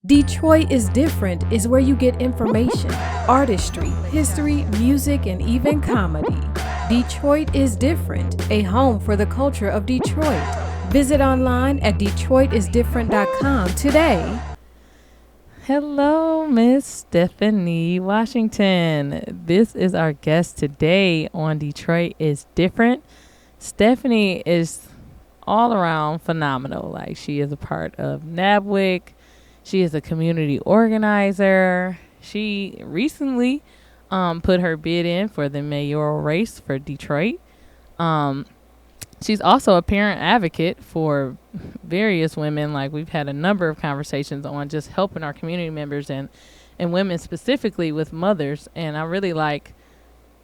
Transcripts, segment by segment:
Detroit is Different is where you get information, artistry, history, music, and even comedy. Detroit is Different, a home for the culture of Detroit. Visit online at DetroitisDifferent.com today. Hello, Miss Steffany Washington. This is our guest today on Detroit is Different. Steffany is all around phenomenal. Like, she is a part of NABWIC. She is a community organizer. She recently put her bid in for the mayoral race for Detroit. She's also a parent advocate for various women. Like, we've had a number of conversations on just helping our community members and women specifically with mothers. And I really like,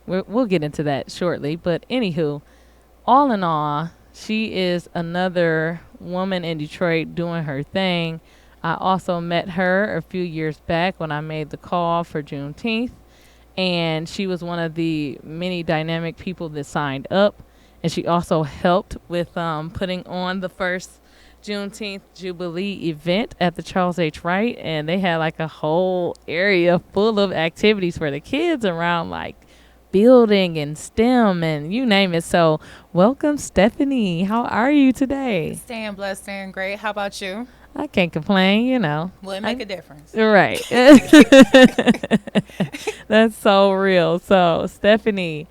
we'll get into that shortly. But anywho, all in all, she is another woman in Detroit doing her thing. I also met her a few years back when I made the call for Juneteenth. And she was one of the many dynamic people that signed up. And she also helped with putting on the first Juneteenth Jubilee event at the Charles H. Wright. And they had like a whole area full of activities for the kids around like building and STEM and you name it. So welcome, Steffany. How are you today? Staying blessed, staying great. How about you? I can't complain, you know. Will it make a difference? Right. That's so real. So, Steffany,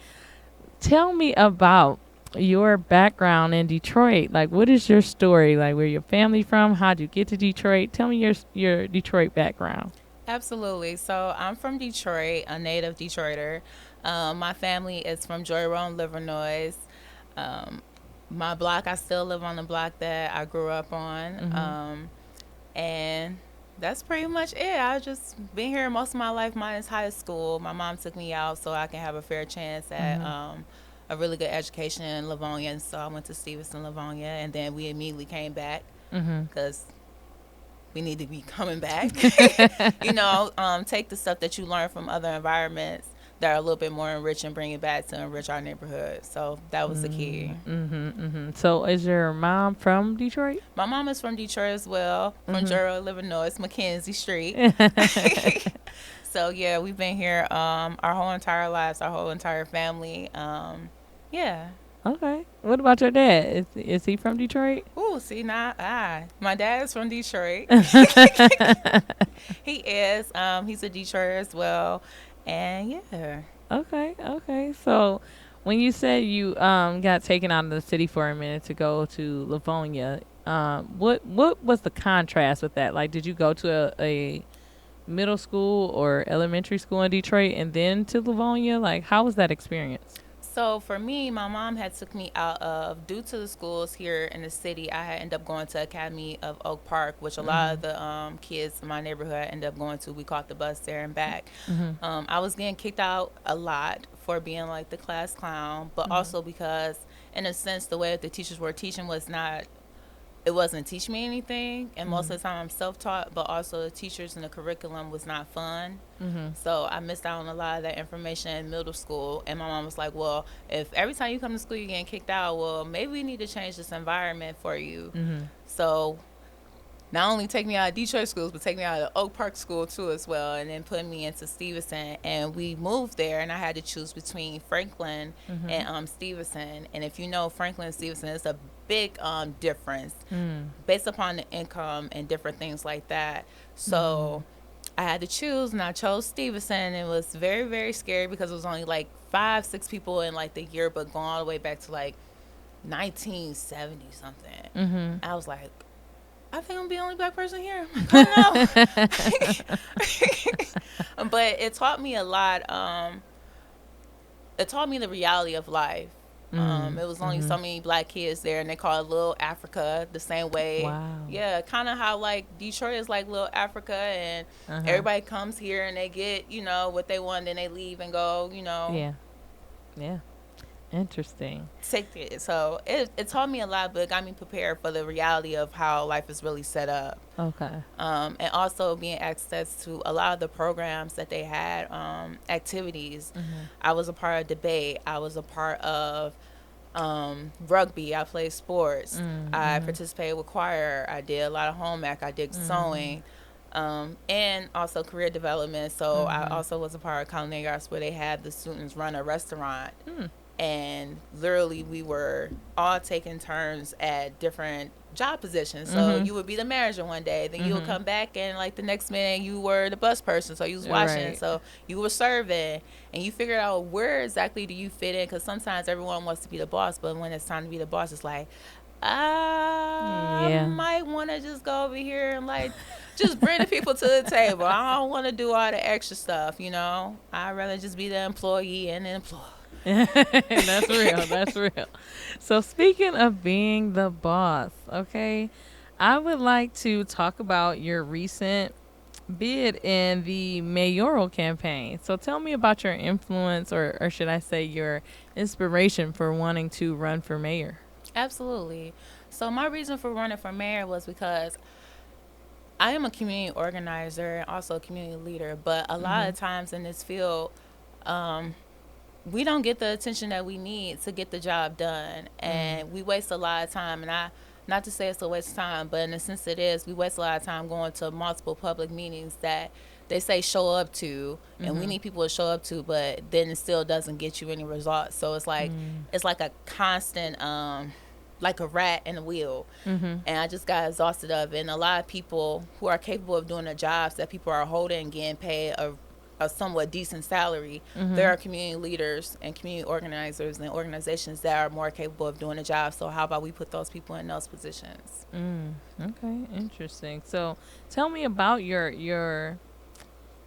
tell me about your background in Detroit. Like, what is your story? Like, where your family from? How'd you get to Detroit? Tell me your Detroit background. Absolutely. So I'm from Detroit, a native Detroiter. My family is from Joy Road, Livernois. My block, I still live on the block that I grew up on. Mm-hmm. And that's pretty much it. I've just been here most of my life, minus high school. My mom took me out so I can have a fair chance at a really good education in Livonia. And so I went to Stevenson, Livonia, and then we immediately came back because we need to be coming back. Take the stuff that you learn from other environments that are a little bit more enriched and bring it back to enrich our neighborhood. So that was the key. So is your mom from Detroit? My mom is from Detroit as well, from Juro, Illinois, Mackenzie Street. So, yeah, we've been here our whole entire lives, our whole entire family. Yeah. Okay. What about your dad? Is he from Detroit? Ooh, see, my dad is from Detroit. He is. He's a Detroiter as well. And yeah. Okay. So when you said you got taken out of the city for a minute to go to Livonia, what was the contrast with that? Like, did you go to a middle school or elementary school in Detroit and then to Livonia? Like, how was that experience? So for me, my mom had took me out of, due to the schools here in the city, I had ended up going to Academy of Oak Park, which a lot of the kids in my neighborhood ended up going to. We caught the bus there and back. I was getting kicked out a lot for being like the class clown, but also because, in a sense, the way that the teachers were teaching it wasn't teaching me anything, and most of the time I'm self-taught, but also the teachers and the curriculum was not fun. So I missed out on a lot of that information in middle school, and my mom was like, well, if every time you come to school you're getting kicked out, well, maybe we need to change this environment for you. So not only take me out of Detroit schools, but take me out of Oak Park School too as well, and then put me into Stevenson. And we moved there, and I had to choose between Franklin and Stevenson. And if you know Franklin and Stevenson, it's a big difference based upon the income and different things like that. So I had to choose, and I chose Stevenson. It was very, very scary because it was only like 5-6 people in like the yearbook going all the way back to like 1970 something. I was like, I think I'm the only black person here. I don't know. But it taught me a lot. It taught me the reality of life. It was only so many black kids there, and they call it Little Africa the same way. Wow. Yeah, kind of how like Detroit is like Little Africa, and everybody comes here and they get, what they want, then they leave and go, Yeah. Interesting. Take it. So it taught me a lot, but it got me prepared for the reality of how life is really set up. Okay. And also being access to a lot of the programs that they had, activities. I was a part of debate. I was a part of rugby. I played sports. I participated with choir. I did a lot of home ec. I did sewing. And also career development. So I also was a part of culinary arts where they had the students run a restaurant. And literally we were all taking turns at different job positions. So you would be the manager one day, then you would come back and like the next minute you were the bus person, so you was washing, Right. so you were serving, and you figured out where exactly do you fit in, because sometimes everyone wants to be the boss, but when it's time to be the boss, it's like, I Yeah. might want to just go over here and like just bring the people to the table. I don't want to do all the extra stuff, you know. I'd rather just be the employee and the employee. That's real. That's real. So speaking of being the boss, okay, I would like to talk about your recent bid in the mayoral campaign. So tell me about your influence, or should I say your inspiration for wanting to run for mayor. Absolutely. So my reason for running for mayor was because I am a community organizer and also a community leader, but a lot of times in this field, we don't get the attention that we need to get the job done, and we waste a lot of time. And not to say it's a waste of time, but in a sense it is. We waste a lot of time going to multiple public meetings that they say show up to, and we need people to show up to, but then it still doesn't get you any results. So it's like a constant like a rat in a wheel. And I just got exhausted of it. And a lot of people who are capable of doing the jobs that people are holding and getting paid a somewhat decent salary, there are community leaders and community organizers and organizations that are more capable of doing the job. So how about we put those people in those positions? Okay, interesting. So tell me about your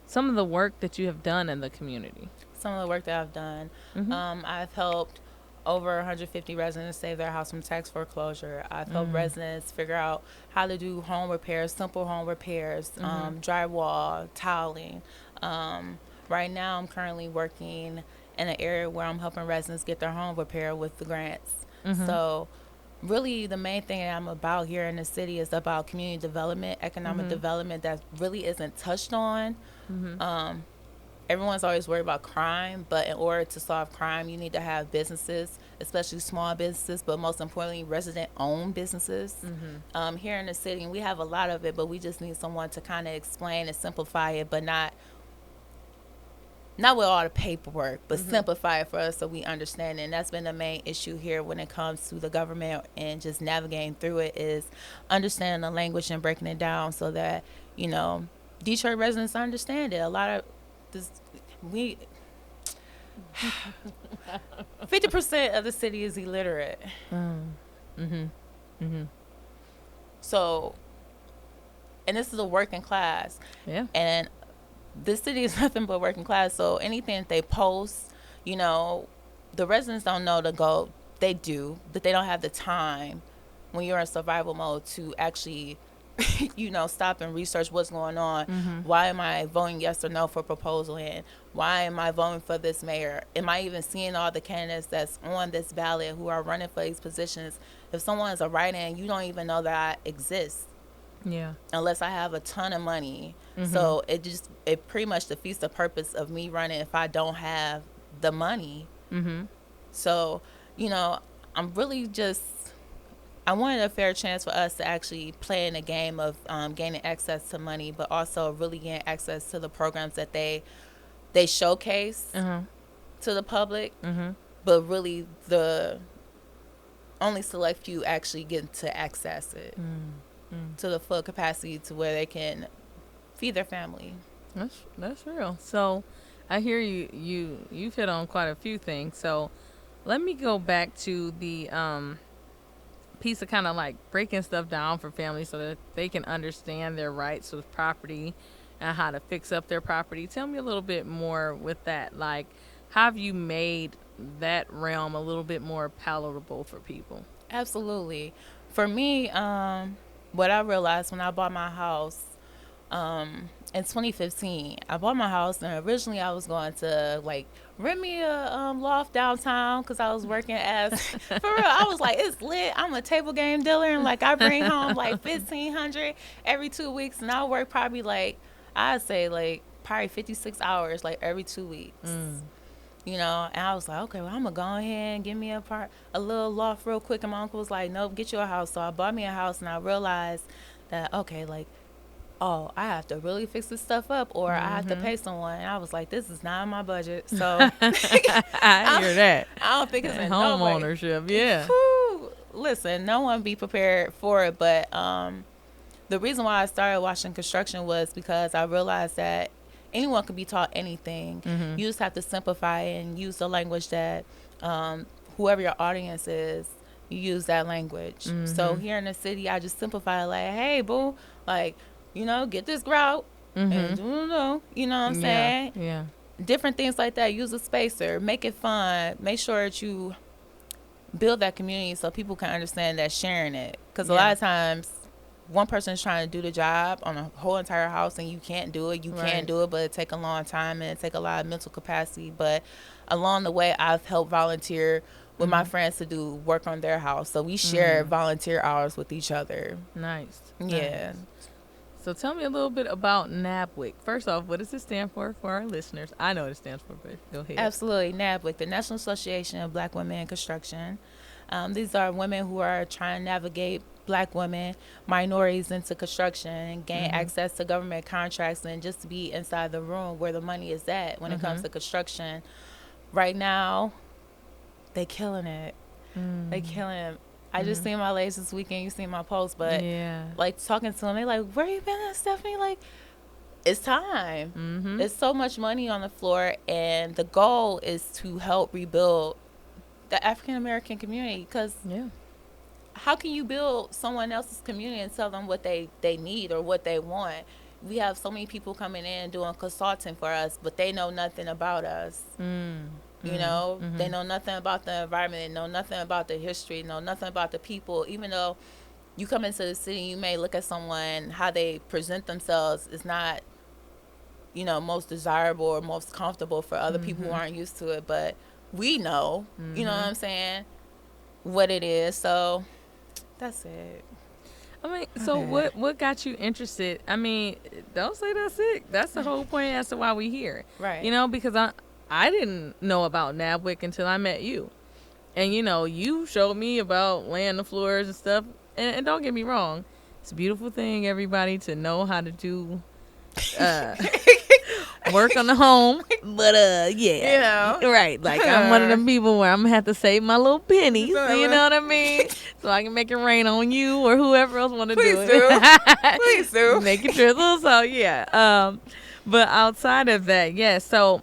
some of the work that you have done in the community. Some of the work that I've done, I've helped over 150 residents save their house from tax foreclosure. I've helped residents figure out how to do home repairs, simple home repairs, drywall, tiling. Right now, I'm currently working in an area where I'm helping residents get their home repaired with the grants. So really the main thing that I'm about here in the city is about community development, economic development that really isn't touched on. Everyone's always worried about crime, but in order to solve crime, you need to have businesses, especially small businesses, but most importantly, resident-owned businesses. Here in the city, and we have a lot of it, but we just need someone to kind of explain and simplify it, but not with all the paperwork, but simplify it for us so we understand it. And that's been the main issue here when it comes to the government and just navigating through it, is understanding the language and breaking it down so that, you know, Detroit residents understand it. A lot of this, 50% of the city is illiterate. So, and this is a working class. Yeah. And this city is nothing but working class. So anything that they post, you know, the residents don't know to go. They do, but they don't have the time when you're in survival mode to actually you know, stop and research what's going on. Why am I voting yes or no for proposal? And why am I voting for this mayor? Am I even seeing all the candidates that's on this ballot who are running for these positions? If someone is a write-in, you don't even know that I exist. Yeah. Unless I have a ton of money. So it pretty much defeats the purpose of me running if I don't have the money. So, you know, I'm really just, I wanted a fair chance for us to actually play in a game of gaining access to money, but also really getting access to the programs that they showcase to the public, but really the only select few actually get to access it to the full capacity to where they can feed their family. That's real. So I hear you've hit on quite a few things. So let me go back to the piece of kind of like breaking stuff down for families so that they can understand their rights with property and how to fix up their property. Tell me a little bit more with that. Like, how have you made that realm a little bit more palatable for people? Absolutely. For me, what I realized when I bought my house in 2015, I bought my house, and originally I was going to like rent me a loft downtown because I was working as for real. I was like, it's lit. I'm a table game dealer, and like I bring home like 1,500 every 2 weeks, and I work probably like, I'd say like probably 56 hours like every 2 weeks. You know, and I was like, okay, well, I'm gonna go ahead and give me a little loft real quick. And my uncle was like, nope, get you a house. So I bought me a house, and I realized that, okay, like oh, I have to really fix this stuff up, or I have to Mm-hmm. pay someone. And I was like, this is not in my budget. So I hear that. I don't think it's That in no way. homeownership, yeah. Whew. Listen, no one be prepared for it. But the reason why I started watching construction was because I realized that anyone can be taught anything. Mm-hmm. You just have to simplify and use the language that whoever your audience is, you use that language. So Mm-hmm. here in the city, I just simplify it like, hey, boo, like, get this grout. And Mm-hmm. you know what I'm Yeah. saying? Yeah. Different things like that. Use a spacer, make it fun, make sure that you build that community so people can understand that sharing it. Because a lot of times, one person is trying to do the job on a whole entire house and you can't do it. You Right. can do it, but it take a long time and it take a lot of mental capacity. But along the way, I've helped volunteer with my friends to do work on their house. So we share volunteer hours with each other. Nice. Yeah. Nice. So tell me a little bit about NABWIC. First off, what does it stand for our listeners? I know what it stands for, but go ahead. Absolutely. NABWIC, the National Association of Black Women in Construction. These are women who are trying to navigate Black women, minorities into construction and gain access to government contracts and just to be inside the room where the money is at when it comes to construction. Right now, they killing it. They killing it. I just seen my ladies this weekend. You seen my post, but Yeah. like talking to them, they like, where you been at, Steffany? Like, it's time. Mm-hmm. There's so much money on the floor, and the goal is to help rebuild the African American community. Because Yeah. how can you build someone else's community and tell them what they need or what they want? We have so many people coming in doing consulting for us, but they know nothing about us. You know, they know nothing about the environment, they know nothing about the history, know nothing about the people. Even though you come into the city, you may look at someone, how they present themselves is not, most desirable or most comfortable for other people who aren't used to it. But we know, you know what I'm saying, what it is. So that's it. I mean, so Okay. what got you interested? I mean, don't say that's it. That's the whole point as to why we here. Right. Because I didn't know about NABWIC until I met you. And, you showed me about laying the floors and stuff. And don't get me wrong. It's a beautiful thing, everybody, to know how to do work on the home. But, yeah. Right. Like, I'm one of them people where I'm going to have to save my little pennies. You know what I mean? So I can make it rain on you or whoever else want to do it. Please do. Make it drizzle. So, yeah. But outside of that, yeah. So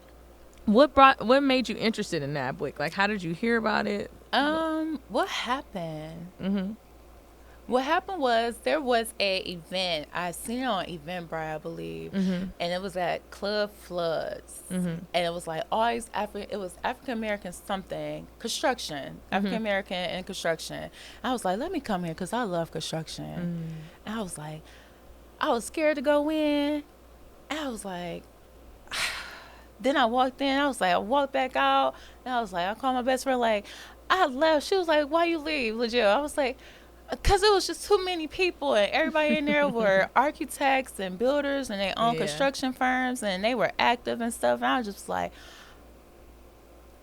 what made you interested in NABWIC? Like, how did you hear about it? What happened? Mm-hmm. What happened was there was a event. I seen it on Eventbrite, I believe, and it was at Club Floods, and it was like all these It was African American something construction, African American and construction. I was like, let me come here because I love construction. And I was like, I was scared to go in. And I was like, then I walked in. I was like, I walked back out, and I was like, I called my best friend. Like, I left. She was like, why you leave, legit? I was like, because it was just too many people, and everybody in there were architects and builders, and they own construction firms, and they were active and stuff. And I was just like,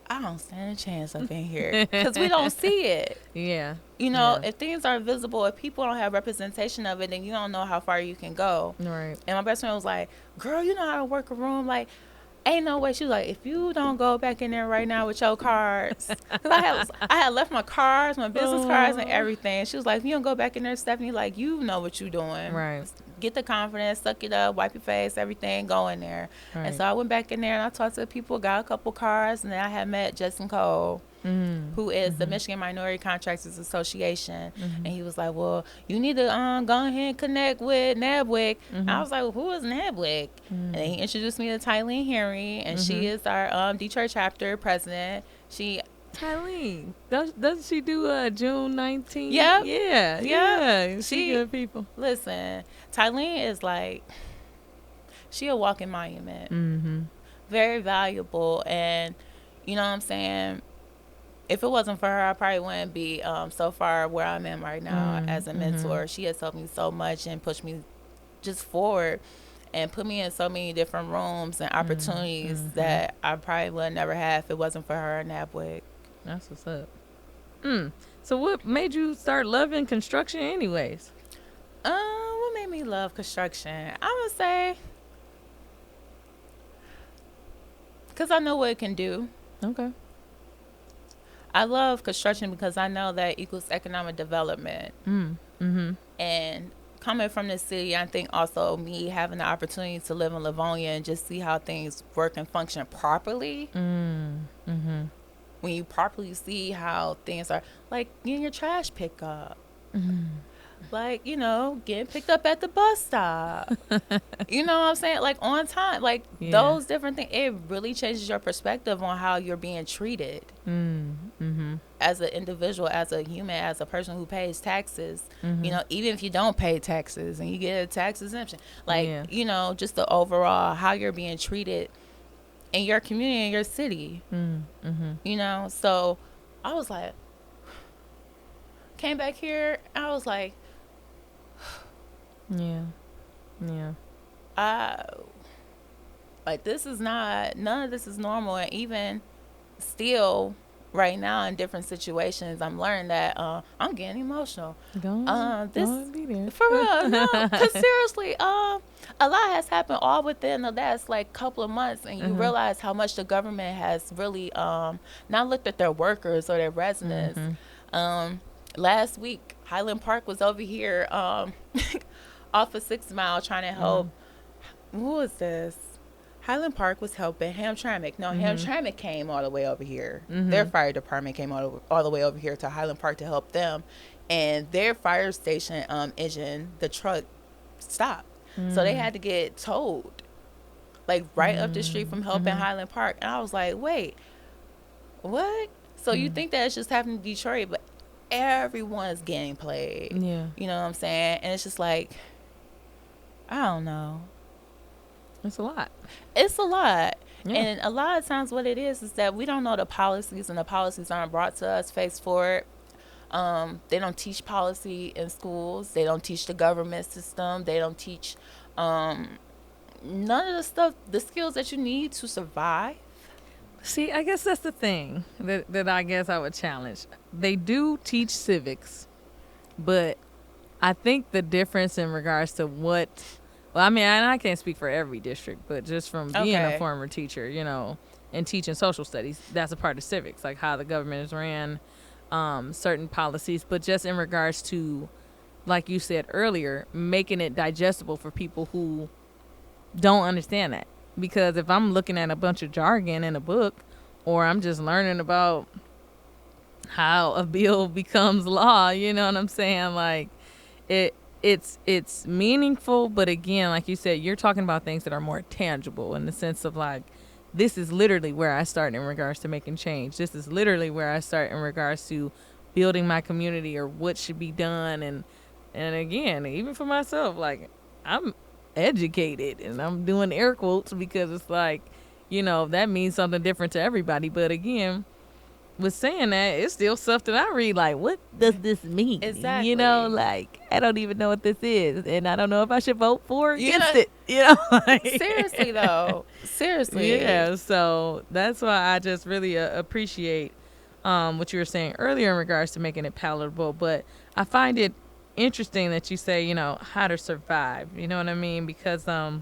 I don't stand a chance up in here because we don't see it. Yeah. If things are visible, if people don't have representation of it, then you don't know how far you can go. Right. And my best friend was like, girl, you know how to work a room? Like, ain't no way. She was like, if you don't go back in there right now with your cards. Because I had left my cards, my business cards and everything. She was like, if you don't go back in there, Steffany, like, you know what you're doing. Right. Get the confidence, suck it up, wipe your face, everything, go in there. Right. And so I went back in there and I talked to the people, got a couple cards, and then I had met Justin Cole, who is the Michigan Minority Contractors Association. And he was like, well, you need to go ahead and connect with NABWIC. I was like, well, who is NABWIC? And then he introduced me to Tylene Henry, and she is our Detroit chapter president. Tylene, doesn't she do June 19th? Yep. Yeah. She good people. Listen, Tylene is like, she a walking monument. Very valuable. And you know what I'm saying? If it wasn't for her, I probably wouldn't be so far where I'm in right now as a mentor. She has helped me so much and pushed me just forward and put me in so many different rooms and opportunities that I probably would never have if it wasn't for her and NABWIC. That's what's up. So what made you start loving construction anyways? What made me me love construction. I'm gonna say because I know what it can do. Okay. I love construction because I know that equals economic development. And coming from the city, I think also me having the opportunity to live in Livonia and just see how things work and function properly. When you properly see how things are, like getting your trash picked up. Like, getting picked up at the bus stop. You know what I'm saying? Like on time. Like those different things. It really changes your perspective on how you're being treated. As an individual, as a human, as a person who pays taxes. Even if you don't pay taxes and you get a tax exemption. Like, just the overall how you're being treated in your community, in your city. So I was like, came back here, I was like, like this is not, none of this is normal. And even still right now in different situations, I'm learning that I'm getting emotional. Don't be there. For real, no, because seriously, a lot has happened all within the last like couple of months, and you realize how much the government has really not looked at their workers or their residents. Last week, Highland Park was over here off of 6 Mile trying to help. Who was this? Highland Park was helping Hamtramck. No, Hamtramck came all the way over here. Their fire department came all the way over here to Highland Park to help them. And their fire station engine, the truck, stopped. So they had to get towed, like right up the street from helping Highland Park. And I was like, wait, what? So you think that it's just happening in Detroit, but everyone's getting played. Yeah. You know what I'm saying? And it's just like, I don't know. It's a lot. It's a lot. Yeah. And a lot of times what it is that we don't know the policies, and the policies aren't brought to us face forward. They don't teach policy in schools. They don't teach the government system. They don't teach none of the stuff, the skills that you need to survive. See, I guess that's the thing that I guess I would challenge. They do teach civics, but I think the difference in regards to what, well, I mean, I can't speak for every district, but just from being a former teacher, and teaching social studies, that's a part of civics, like how the government is ran, certain policies, but just in regards to, like you said earlier, making it digestible for people who don't understand that. Because if I'm looking at a bunch of jargon in a book, or I'm just learning about how a bill becomes law, you know what I'm saying? Like, it's meaningful, but again, like you said, you're talking about things that are more tangible in the sense of like, this is literally where I start in regards to making change. This is literally where I start in regards to building my community or what should be done. And again, even for myself, like, I'm educated, and I'm doing air quotes because it's like, that means something different to everybody. But again, with saying that, it's still stuff that I read like, what does this mean? Exactly. Like, I don't even know what this is, and I don't know if I should vote for or against it. Like, Seriously though, seriously. Yeah. So that's why I just really appreciate what you were saying earlier in regards to making it palatable. But I find it interesting that you say, how to survive. You know what I mean? Because I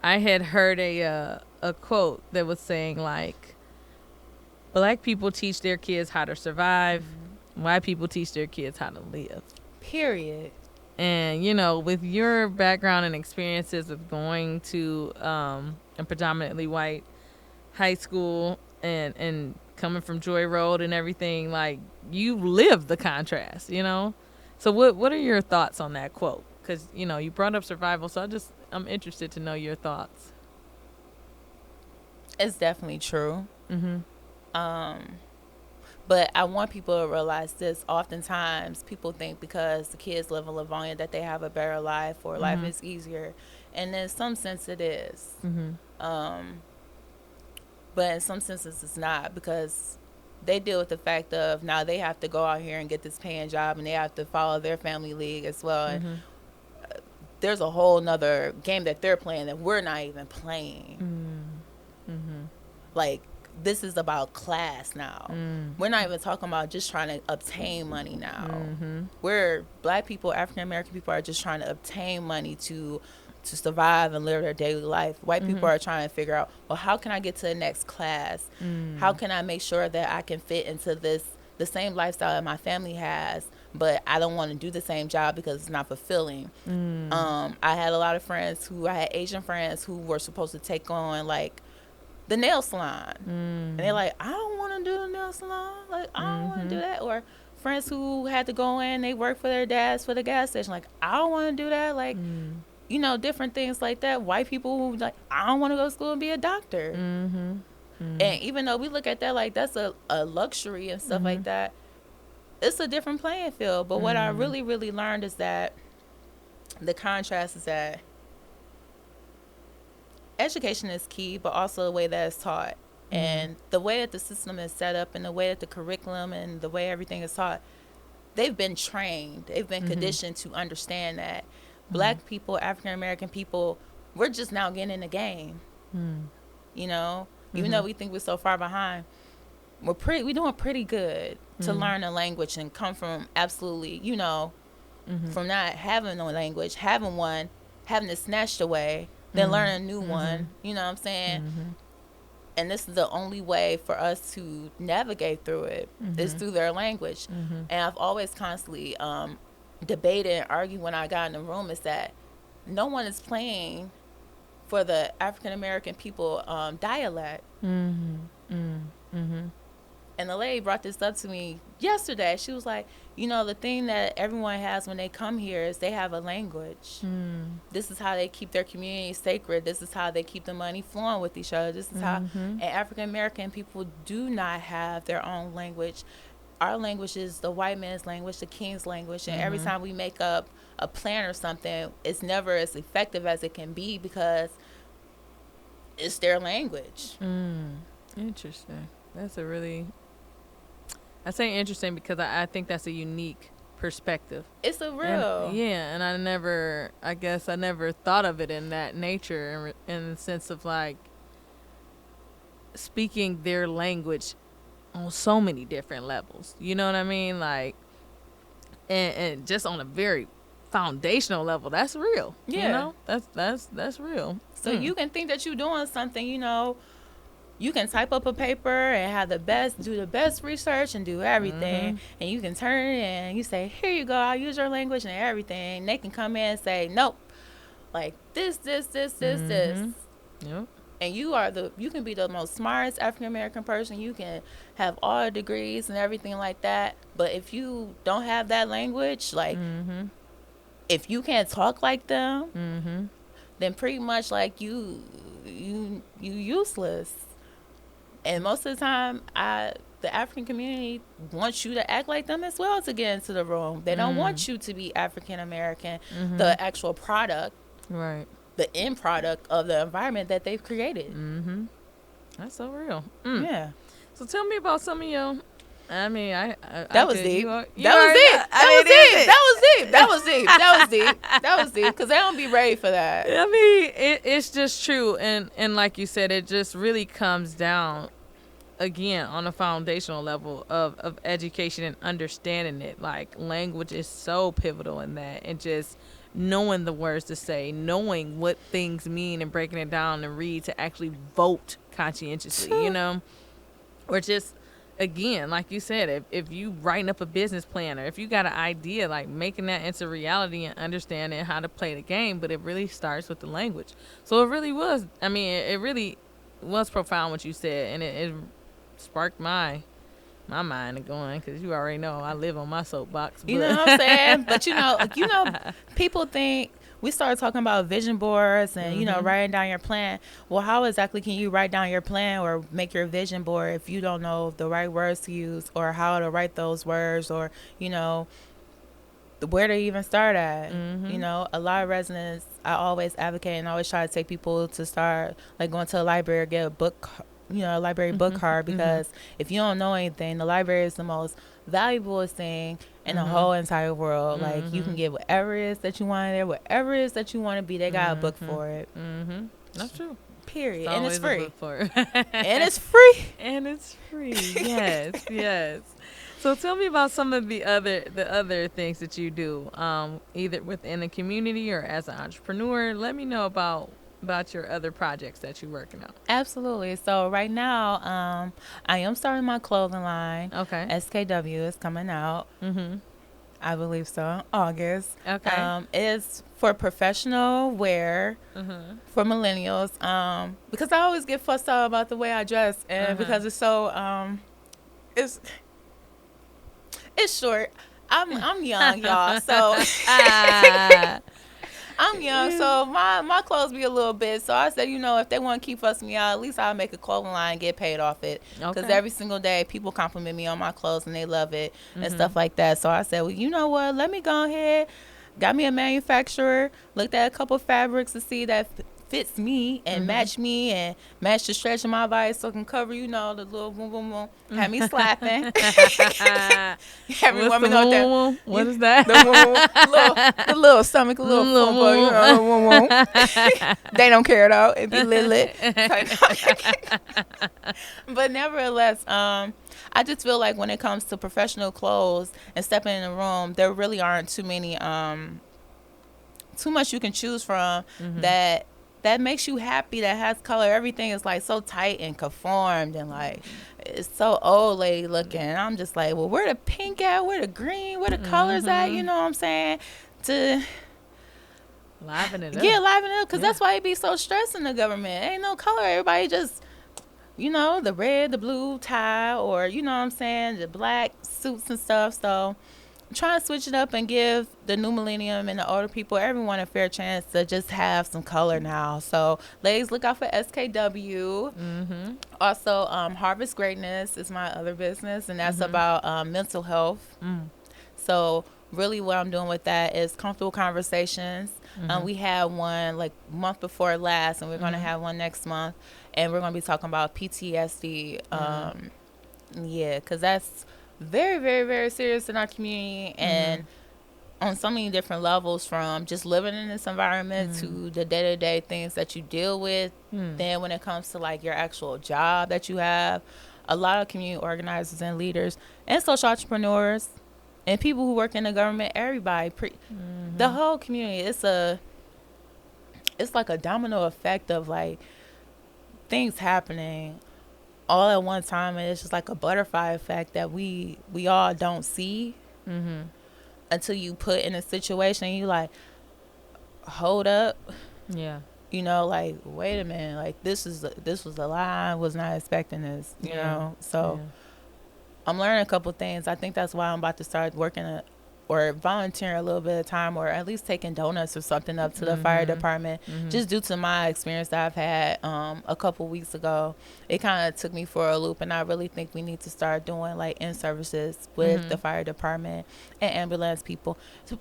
had heard a quote that was saying like, Black people teach their kids how to survive. White people teach their kids how to live. Period. And, with your background and experiences of going to a predominantly white high school and coming from Joy Road and everything, like, you live the contrast, So what are your thoughts on that quote? Because, you brought up survival, so I'm interested to know your thoughts. It's definitely true. But I want people to realize this. Oftentimes, people think because the kids live in Livonia that they have a better life or life is easier. And in some sense, it is. But in some senses, it's not, because they deal with the fact of now they have to go out here and get this paying job, and they have to follow their family league as well. And there's a whole nother game that they're playing that we're not even playing. Like, this is about class now. We're not even talking about just trying to obtain money now. We're Black people, African American people are just trying to obtain money to survive and live their daily life. White people are trying to figure out, well, how can I get to the next class? How can I make sure that I can fit into the same lifestyle that my family has, but I don't want to do the same job because it's not fulfilling. I had a lot of friends I had Asian friends who were supposed to take on like the nail salon. And they're like, I don't want to do the nail salon. Like, I don't want to do that. Or friends who had to go in, they work for their dads for the gas station. Like, I don't want to do that. Like, you know, different things like that. White people who like, I don't want to go to school and be a doctor. And even though we look at that like that's a luxury and stuff like that, it's a different playing field. But what I really, really learned is that the contrast is that education is key, but also the way that it's taught. And the way that the system is set up and the way that the curriculum and the way everything is taught, they've been trained. They've been conditioned to understand that Black people, African American people, we're just now getting in the game. You know? Even though we think we're so far behind, we're doing pretty good to learn a language and come from absolutely, you know, from not having no language, having one, having it snatched away, then learn a new one. You know what I'm saying? And this is the only way for us to navigate through it is through their language. And I've always constantly debated and argued when I got in the room is that no one is playing for the African American people dialect. And the lady brought this up to me yesterday. She was like, you know, the thing that everyone has when they come here is they have a language. This is how they keep their community sacred. This is how they keep the money flowing with each other. This is how, and African American people do not have their own language. Our language is the white man's language, the king's language. And every time we make up a plan or something, it's never as effective as it can be because it's their language. Interesting. I say interesting because I think that's a unique perspective. It's a real. And I guess I never thought of it in that nature, in the sense of like speaking their language on so many different levels. You know what I mean? Like, and just on a very foundational level, that's real. Yeah. You know? That's real. So you can think that you're doing something, you know, you can type up a paper and do the best research and do everything. And you can turn it in and you say, here you go, I'll use your language and everything. And they can come in and say, nope, like this. Yep. And you can be the most smartest African American person. You can have all the degrees and everything like that. But if you don't have that language, like if you can't talk like them, then pretty much like you useless. And most of the time, the African community wants you to act like them as well to get into the room. They don't want you to be African American, the actual product, right? The end product of the environment that they've created. That's so real. Yeah. So tell me about some of your. I mean, that was deep. That was deep. Because they don't be ready for that. I mean, it's just true, and like you said, it just really comes down, again, on a foundational level of education and understanding it. Like, language is so pivotal in that, and just knowing the words to say, knowing what things mean, and breaking it down and read to actually vote conscientiously, you know, or just. Again, like you said, if you writing up a business plan, or if you got an idea, like making that into reality and understanding how to play the game, but it really starts with the language. So it really was, I mean, it really was profound what you said, and it sparked my mind going, because you already know I live on my soapbox. You know what I'm saying? But you know, people think, we started talking about vision boards and, you know, writing down your plan. Well, how exactly can you write down your plan or make your vision board if you don't know the right words to use or how to write those words, or, you know, where to even start at? You know, a lot of residents, I always advocate and always try to take people to start, like, going to a library, get a book library book card, because if you don't know anything, the library is the most valuable thing in the whole entire world. Like, you can get whatever it is that you want there, whatever it is that you want to be. They got a book for it. That's true. Period. It's And it's always a free. book for it. And it's free. And it's free. Yes, yes. So tell me about some of the other things that you do, either within the community or as an entrepreneur. Let me know about your other projects that you're working on. Absolutely. So right now, I am starting my clothing line. Okay. SKW is coming out. I believe so. August. Okay. It's for professional wear for millennials. Because I always get fussed out about the way I dress, and because it's so it's short. I'm young, y'all. So I'm young, so my clothes be a little bit. So I said, if they want to keep fussing me out, at least I'll make a clothing line and get paid off it. Because every single day people compliment me on my clothes and they love it and stuff like that. So I said, well, you know what? Let me go ahead. Got me a manufacturer. Looked at a couple fabrics to see that fits me and match me and match the stretch of my body so it can cover, the little boom, boom, boom. Had me slapping. Every woman know that. What is that? The little stomach, a little boom. They don't care though. It be lit. But nevertheless, I just feel like when it comes to professional clothes and stepping in the room, there really aren't too much you can choose from that makes you happy, that has color. Everything is like so tight and conformed and like it's so old lady looking. And I'm just like, well, where the pink at? Where the green? Where the colors at? You know what I'm saying? To liven it up. Yeah, liven it up. Because that's why it be so stressed in the government. Ain't no color. Everybody just, the red, the blue tie, or, you know what I'm saying, the black suits and stuff. So I'm trying to switch it up and give the new millennium and the older people, everyone, a fair chance to just have some color now. So ladies, look out for SKW. Also, Harvest Greatness is my other business, and that's about mental health. So really what I'm doing with that is comfortable conversations. We had one like month before last, and we're going to have one next month, and we're going to be talking about PTSD. Because that's very, very, very serious in our community, and on so many different levels, from just living in this environment to the day-to-day things that you deal with. Then when it comes to like your actual job that you have, a lot of community organizers and leaders and social entrepreneurs and people who work in the government, everybody, the whole community, it's like a domino effect of like things happening all at one time, and it's just like a butterfly effect that we all don't see until you put in a situation and you like, hold up, like, wait a minute, like this was a lie. I was not expecting this, you know. So I'm learning a couple things. I think that's why I'm about to start working or volunteering a little bit of time, or at least taking donuts or something up to the fire department, just due to my experience that I've had a couple weeks ago. It kind of took me for a loop, and I really think we need to start doing like in-services with the fire department and ambulance people. So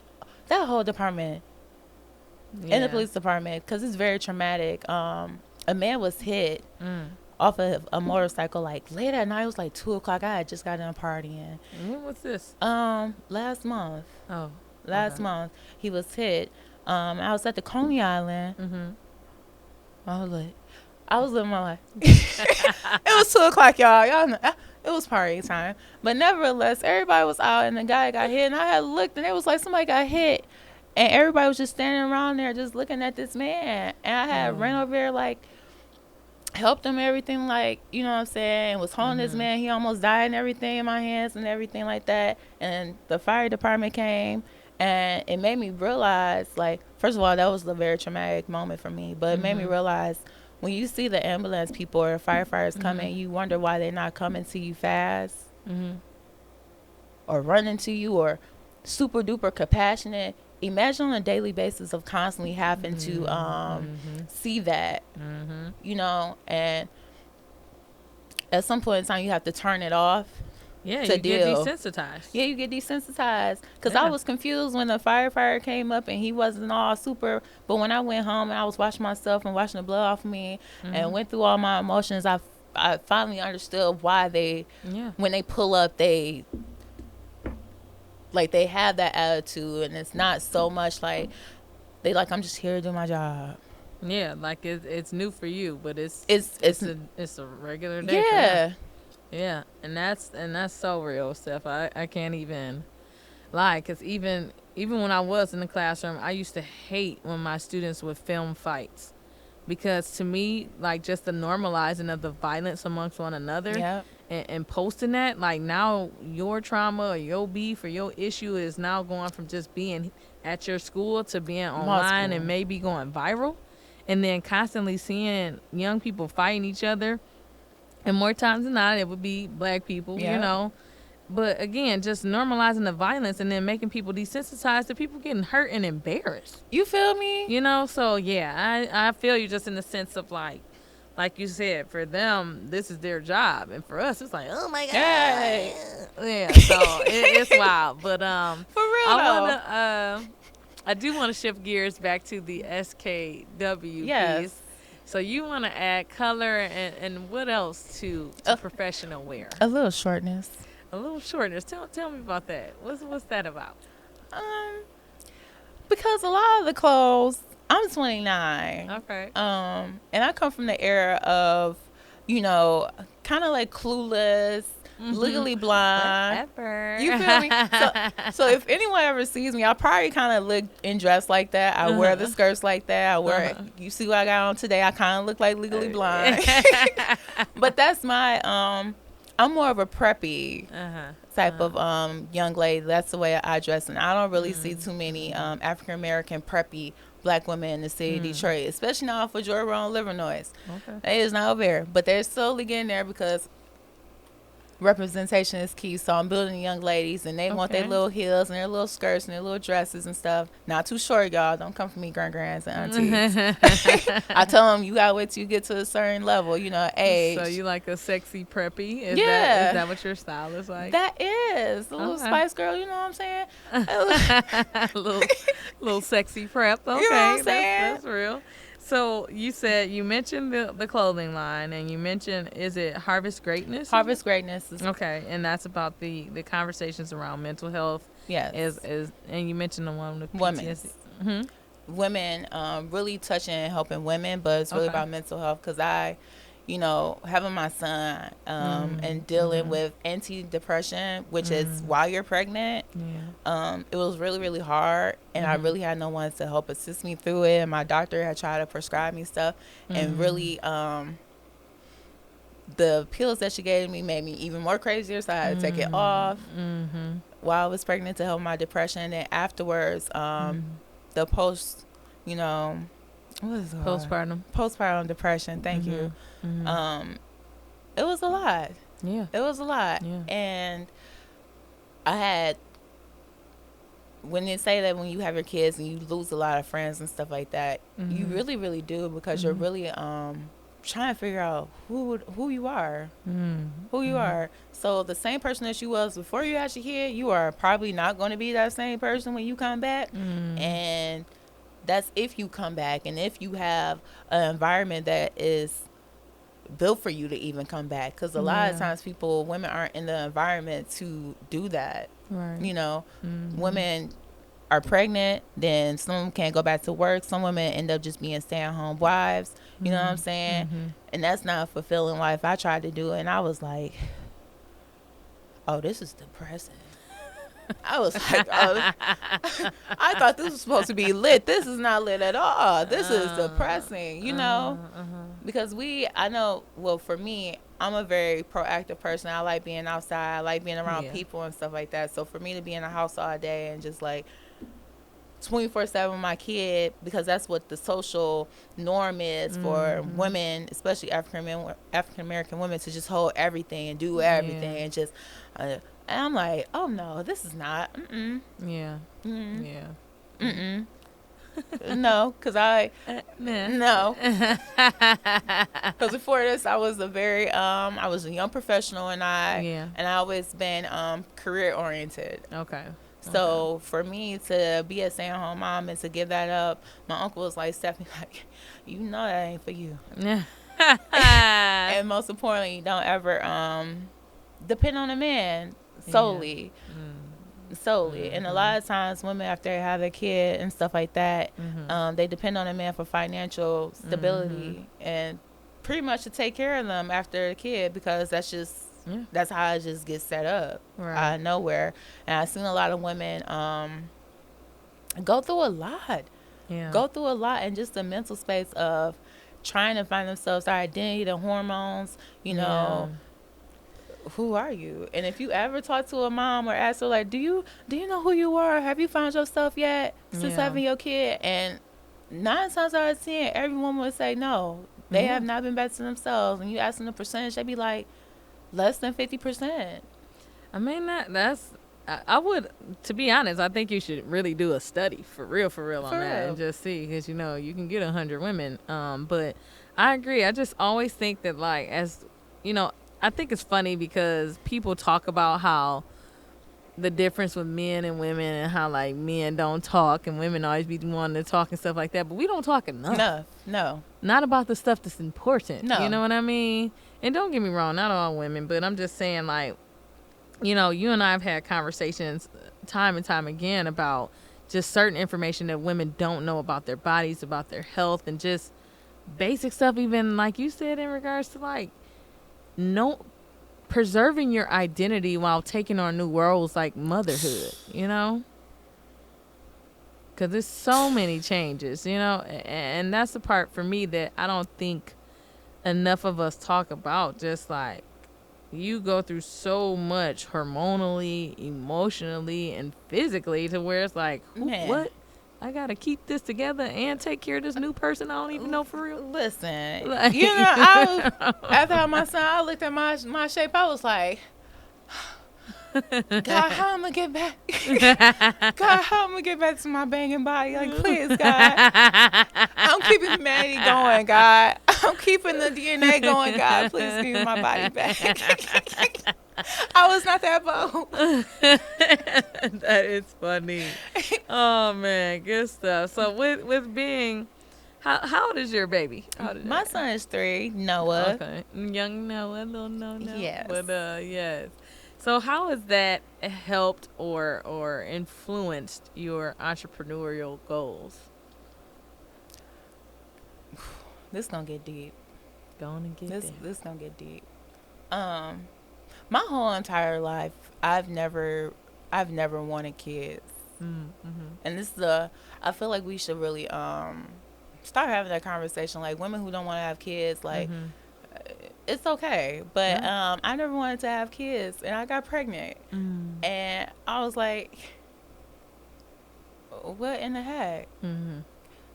that whole department and the police department, because it's very traumatic. A man was hit off of a motorcycle like late at night. It was like 2:00. I had just got done partying. When was this? Last month. Oh, last month he was hit. I was at the Coney Island. I was living my life. It was 2:00, y'all know, it was party time, but nevertheless everybody was out and the guy got hit, and I had looked and it was like somebody got hit, and everybody was just standing around there just looking at this man, and I had ran over there like helped him, everything, like, you know what I'm saying, was holding this man. He almost died and everything in my hands and everything like that. And the fire department came, and it made me realize, like, first of all, that was a very traumatic moment for me, but it made me realize when you see the ambulance people or firefighters coming, you wonder why they're not coming to you fast or running to you or super duper compassionate. Imagine on a daily basis of constantly having to see that, you know, and at some point in time you have to turn it off. Yeah, to you deal. get desensitized. Yeah, you get desensitized. Because I was confused when the firefighter came up and he wasn't all super. But when I went home and I was washing myself and washing the blood off of me and went through all my emotions, I I finally understood why they, Yeah. when they pull up, they have that attitude, and it's not so much like they like, I'm just here to do my job. Yeah, like it's new for you, but it's It's it's a regular day for them. yeah. Yeah, and that's so real, Steph. I can't even lie, because even when I was in the classroom, I used to hate when my students would film fights, because to me, like, just the normalizing of the violence amongst one another, Yeah. and posting that, like, now your trauma or your beef or your issue is now going from just being at your school to being online and maybe going viral, and then constantly seeing young people fighting each other, and more times than not it would be black people, you Yeah. know. But again, just normalizing the violence and then making people desensitized to people getting hurt and embarrassed. You feel me? You know, so yeah, I feel you, just in the sense of like you said, for them this is their job, and for us it's like, oh my god, Hey. yeah. So it's wild, but For real though. I do want to shift gears back to the SKW Yes. piece. So you want to add color and what else to professional wear? A little shortness. A little shortness. Tell me about that. What's that about? Because a lot of the clothes, I'm 29. Okay. And I come from the era of, kind of like Clueless, Legally Blonde. Whatever. You feel me? So if anyone ever sees me, I probably kind of look and dress like that. I wear the skirts like that. I wear. You see what I got on today? I kind of look like Legally Blonde. But that's my. I'm more of a preppy type of young lady. That's the way I dress, and I don't really see too many African American preppy black women in the city of Detroit, especially now for Joy Road and Livernois. Okay. It is not over there, but they're slowly getting there because representation is key. So I'm building young ladies, and they want their little heels and their little skirts and their little dresses and stuff. Not too short, y'all. Don't come for me, grands and aunties. I tell them, you gotta wait till you get to a certain level, age. So you like a sexy preppy? Is that what your style is like? That is a little Spice Girl. You know what I'm saying? little sexy prep. Okay, you know what I'm saying? That's real. So you mentioned the clothing line, and you mentioned, is it Harvest Greatness? Harvest Greatness. Okay, and that's about the conversations around mental health. Yes. And you mentioned the one with PTSD. Women, really touching and helping women, but it's really about mental health, because I, having my son and dealing with anti-depression, which is while you're pregnant, it was really, really hard, and I really had no one to help assist me through it, and my doctor had tried to prescribe me stuff, and really the pills that she gave me made me even more crazier, so I had to take it off while I was pregnant to help my depression, and then afterwards, the post, what is it? Postpartum depression. Thank you. It was a lot. Yeah. It was a lot. Yeah. And I had, when they say that when you have your kids and you lose a lot of friends and stuff like that, you really, really do, because you're really trying to figure out who you are. Who you are. So the same person that you was before you had your kid, you are probably not going to be that same person when you come back. And that's if you come back, and if you have an environment that is built for you to even come back, because a lot of times women aren't in the environment to do that. Right. Women are pregnant, then some of them can't go back to work. Some women end up just being stay-at-home wives. You know what I'm saying? And that's not a fulfilling life. I tried to do it, and I was like, oh, this is depressing. I was like, I thought this was supposed to be lit. This is not lit at all. This is depressing, because I know, well, for me, I'm a very proactive person. I like being outside. I like being around people and stuff like that. So for me to be in the house all day and just like 24/7 with my kid, because that's what the social norm is for women, especially African American women, to just hold everything and do everything and just and I'm like, oh no, this is not no, because no, because before this I was I was a young professional, and I always been career oriented. So for me to be a stay-at-home mom and to give that up, my uncle was like, Steffany, like, that ain't for you. And most importantly, don't ever depend on a man solely. Solely. And a lot of times women, after they have a kid and stuff like that, they depend on a man for financial stability and pretty much to take care of them after the kid, because that's just that's how it just gets set up out of nowhere. And I've seen a lot of women go through a lot. Go through a lot, and just the mental space of trying to find themselves, their identity, the hormones, you know. Who are you? And if you ever talk to a mom or ask her, like, do you know who you are? Have you found yourself yet since having your kid? And 9 times out of 10, every woman would say no. They have not been back to themselves. And you ask them the percentage, they'd be like, less than 50%. I mean, I would, to be honest, I think you should really do a study for real on that and just see, because, you know, you can get 100 women. But I agree. I just always think that, like, as, you know, I think it's funny because people talk about how the difference with men and women, and how, like, men don't talk and women always be wanting to talk and stuff like that. But we don't talk enough. No. Not about the stuff that's important. No. You know what I mean? And don't get me wrong, not all women, but I'm just saying, like, you know, you and I have had conversations time and time again about just certain information that women don't know about their bodies, about their health, and just basic stuff, even like you said, in regards to, like, preserving your identity while taking on new roles like motherhood, you know? Because there's so many changes, you know? And that's the part for me that I don't think enough of us talk about. Just like, you go through so much hormonally, emotionally, and physically, to where it's like, what? I gotta keep this together and take care of this new person I don't even know for real. Listen, like, you know, after I had my son, I looked at my shape. I was like, God, how am I gonna get back? God, how am I gonna get back to my banging body? Like, please, God, I'm keeping humanity going, God. I'm keeping the DNA going, God. Please give me my body back. I was not that bold. That is funny. Oh man, good stuff. So with being, how old is your baby? My son is 3, Noah. Okay, young Noah, little Noah. Yes. But yes. So how has that helped or influenced your entrepreneurial goals? This gonna get deep. This gonna get deep. My whole entire life, I've never wanted kids. And this is I feel like we should really start having that conversation. Like, women who don't want to have kids, like, it's okay. But I never wanted to have kids, and I got pregnant. And I was like, what in the heck?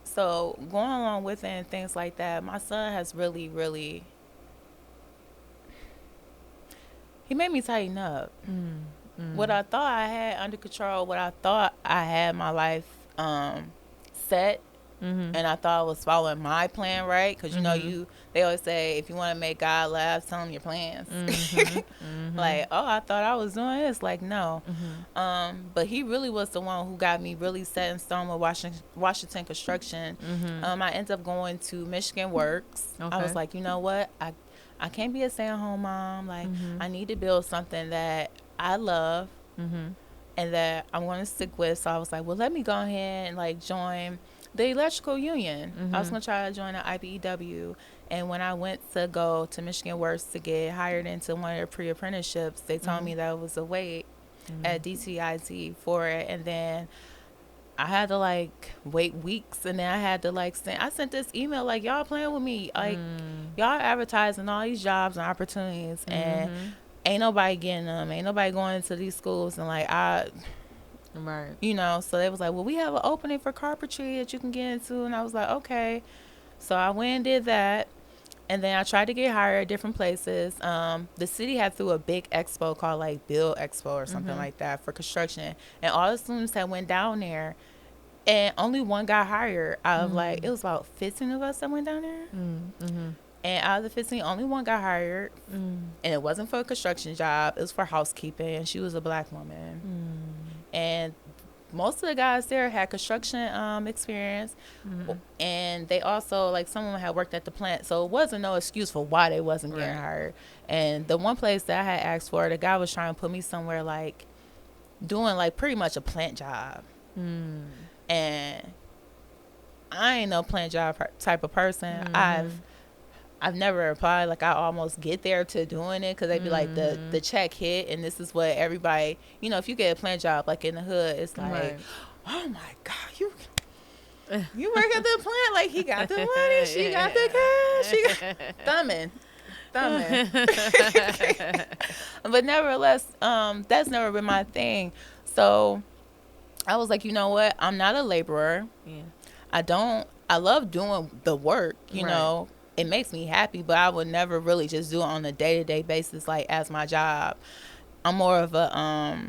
So going along with it and things like that, my son has really, really, he made me tighten up. What I thought I had under control, what I thought I had my life set, and I thought I was following my plan right, because you know, they always say, if you want to make God laugh, tell him your plans. Like, oh, I thought I was doing this. Like, no. But he really was the one who got me really set in stone with Washington construction. I ended up going to Michigan Works. I was like, you know what, I can't be a stay-at-home mom. Like, I need to build something that I love and that I'm going to stick with. So I was like, well, let me go ahead and, like, join the electrical union. I was going to try to join the IBEW. And when I went to go to Michigan Works to get hired into one of their pre-apprenticeships, they told me that it was a wait at DTIT for it. And then I had to, like, wait weeks, and then I had to, like, I sent this email, like, y'all playing with me. Like, y'all advertising all these jobs and opportunities, and ain't nobody getting them. Ain't nobody going into these schools. And, like, right. You know, so they was like, well, we have an opening for carpentry that you can get into. And I was like, okay. So I went and did that. And then I tried to get hired at different places. The city had threw a big expo called, like, Build Expo or something like that for construction. And all the students that went down there, and only one got hired out of, like, it was about 15 of us that went down there. And out of the 15, only one got hired. And it wasn't for a construction job. It was for housekeeping. And she was a black woman. And most of the guys there had construction experience, and they also, like, some of them had worked at the plant, so it wasn't no excuse for why they wasn't getting hired. And the one place that I had asked for, the guy was trying to put me somewhere like doing like pretty much a plant job, and I ain't no plant job type of person. I've never applied. Like, I almost get there to doing it because they be like, the check hit, and this is what everybody, if you get a plant job like in the hood, it's like, oh my God, you work at the plant, like, he got the money, she got the cash, she got thumbing. But nevertheless, that's never been my thing. So I was like, you know what? I'm not a laborer. Yeah. I love doing the work, you know. It makes me happy, but I would never really just do it on a day-to-day basis, like, as my job. I'm more of a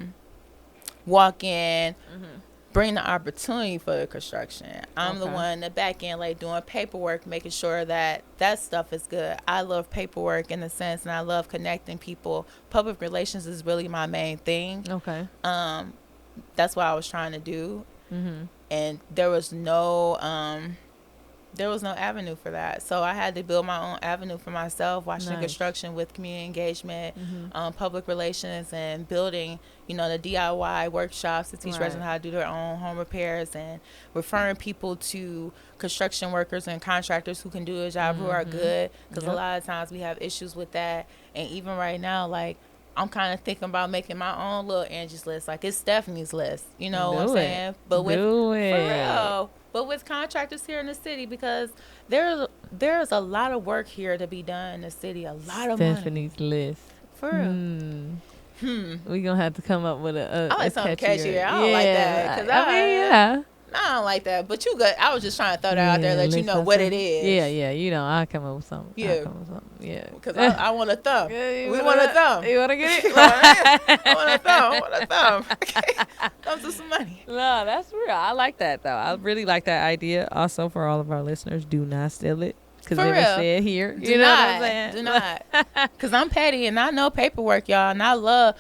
walk in, bring the opportunity for the construction. I'm the one in the back end, like, doing paperwork, making sure that stuff is good. I love paperwork in a sense, and I love connecting people. Public relations is really my main thing. Okay. That's what I was trying to do. And there was no avenue for that. So I had to build my own avenue for myself, watching construction with community engagement, public relations, and building, the DIY workshops to teach residents how to do their own home repairs, and referring people to construction workers and contractors who can do a job, who are good, because a lot of times we have issues with that. And even right now, like, I'm kind of thinking about making my own little Angie's List. Like, it's Stephanie's List. You know what I'm saying? But for real. But with contractors here in the city, because there's a lot of work here to be done in the city. A lot of money. Stephanie's List. For real. We're going to have to come up with a I like something catchier. I don't like that. Cause I don't like that. But you good. I was just trying to throw that out there, let you know what it is. Yeah. I'll come up with something. Yeah. Because I want a thumb. We want a thumb. You want to get it? I want a thumb. Okay. Thumbs to some money. No, that's real. I like that, though. I really like that idea. Also, for all of our listeners, do not steal it. Because they were said here. Do not. What I'm saying? Do not. Because I'm petty and I know paperwork, y'all. And I love...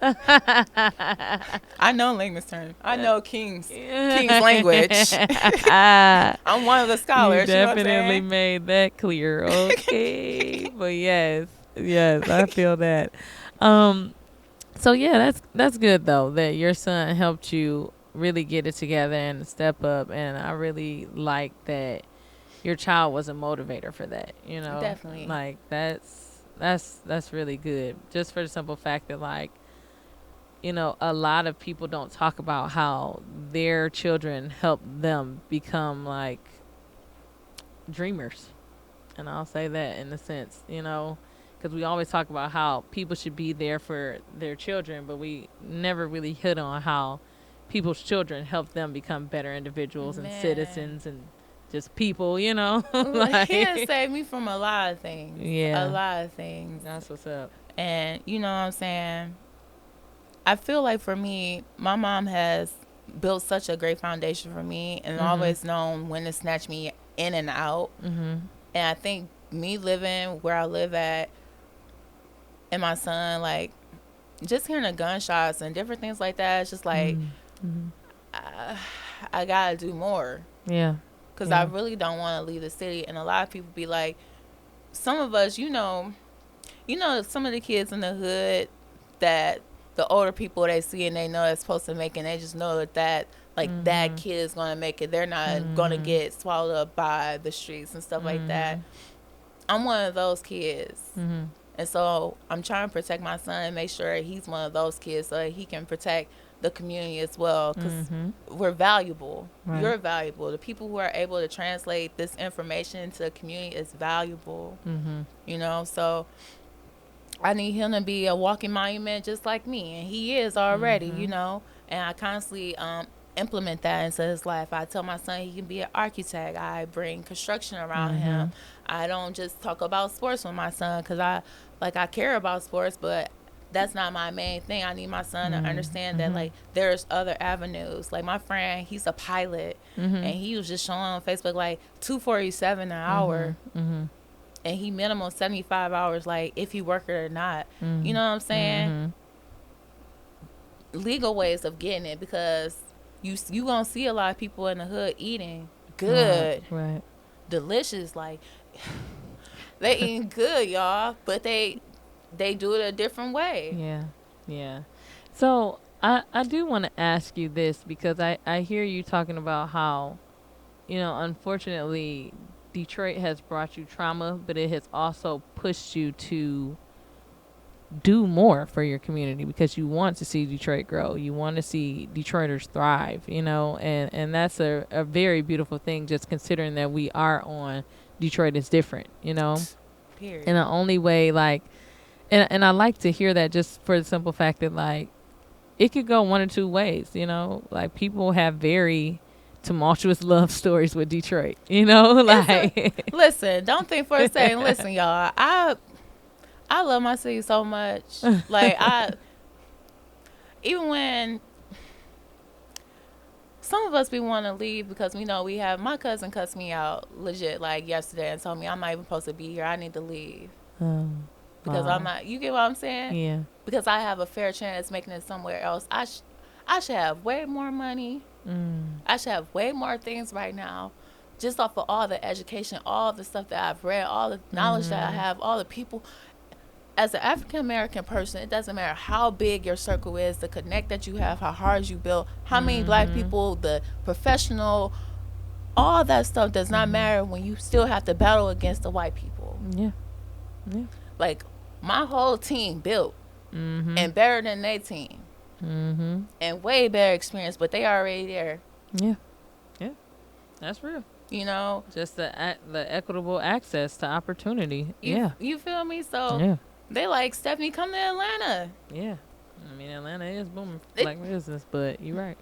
I know layman's term. I know King's language. I'm one of the scholars. You definitely made that clear. Okay. But yes, I feel that. So yeah, that's good though, that your son helped you really get it together and step up. And I really like that your child was a motivator for that. Definitely. Like that's really good. Just for the simple fact that, like, a lot of people don't talk about how their children help them become, like, dreamers. And I'll say that in a sense, because we always talk about how people should be there for their children, but we never really hit on how people's children help them become better individuals and citizens and just people, Like, he has saved me from a lot of things. Yeah. A lot of things. That's what's up. And you know what I'm saying? I feel like for me, my mom has built such a great foundation for me and always known when to snatch me in and out. And I think me living where I live at and my son, like, just hearing the gunshots and different things like that, it's just like, I got to do more. Yeah. Because I really don't want to leave the city. And a lot of people be like, some of us, some of the kids in the hood that the older people they see and they know that's supposed to make it, and they just know that that kid is going to make it. They're not going to get swallowed up by the streets and stuff like that. I'm one of those kids. And so I'm trying to protect my son and make sure he's one of those kids so that he can protect the community as well, because we're valuable. Right. You're valuable. The people who are able to translate this information into the community is valuable. So I need him to be a walking monument just like me, and he is already, and I constantly implement that into his life. I tell my son he can be an architect. I bring construction around him. I don't just talk about sports with my son because I care about sports, but that's not my main thing. I need my son to understand that, like, there's other avenues. Like, my friend, he's a pilot, and he was just showing on Facebook, like, $247 an hour. And he minimum 75 hours, like, if you work it or not. You know what I'm saying? legal ways of getting it, because you gonna see a lot of people in the hood eating good, Right. delicious, like they eating good, y'all, but they do it a different way. Yeah. Yeah. So I do want to ask you this, because I hear you talking about how, unfortunately, Detroit has brought you trauma, but it has also pushed you to do more for your community, because you want to see Detroit grow. You want to see Detroiters thrive, and that's a very beautiful thing, just considering that we are on Detroit is different, Period. And the only way, like, and I like to hear that, just for the simple fact that, like, it could go one or two ways, like, people have very tumultuous love stories with Detroit, like. Listen, don't think for a second. Listen, y'all, I love my city so much. Like, even when some of us, we want to leave because we know we have, my cousin cussed me out legit like yesterday and told me I'm not even supposed to be here. I need to leave. Because Wow. I'm not, you get what I'm saying? Yeah. Because I have a fair chance making it somewhere else. I should have way more money. I should have way more things right now, just off of all the education, all the stuff that I've read, all the knowledge that I have, all the people. As an African American person, it doesn't matter how big your circle is, the connect that you have, how hard you build, how many black people, the professional, all that stuff does not matter when you still have to battle against the white people. Yeah. Yeah. Like, my whole team built and better than their team and way better experience, but they already there. Yeah. Yeah. That's real. Just the equitable access to opportunity. You feel me? So Yeah. they like, Steffany, come to Atlanta. Yeah. I mean, Atlanta is booming for black business, but you're right.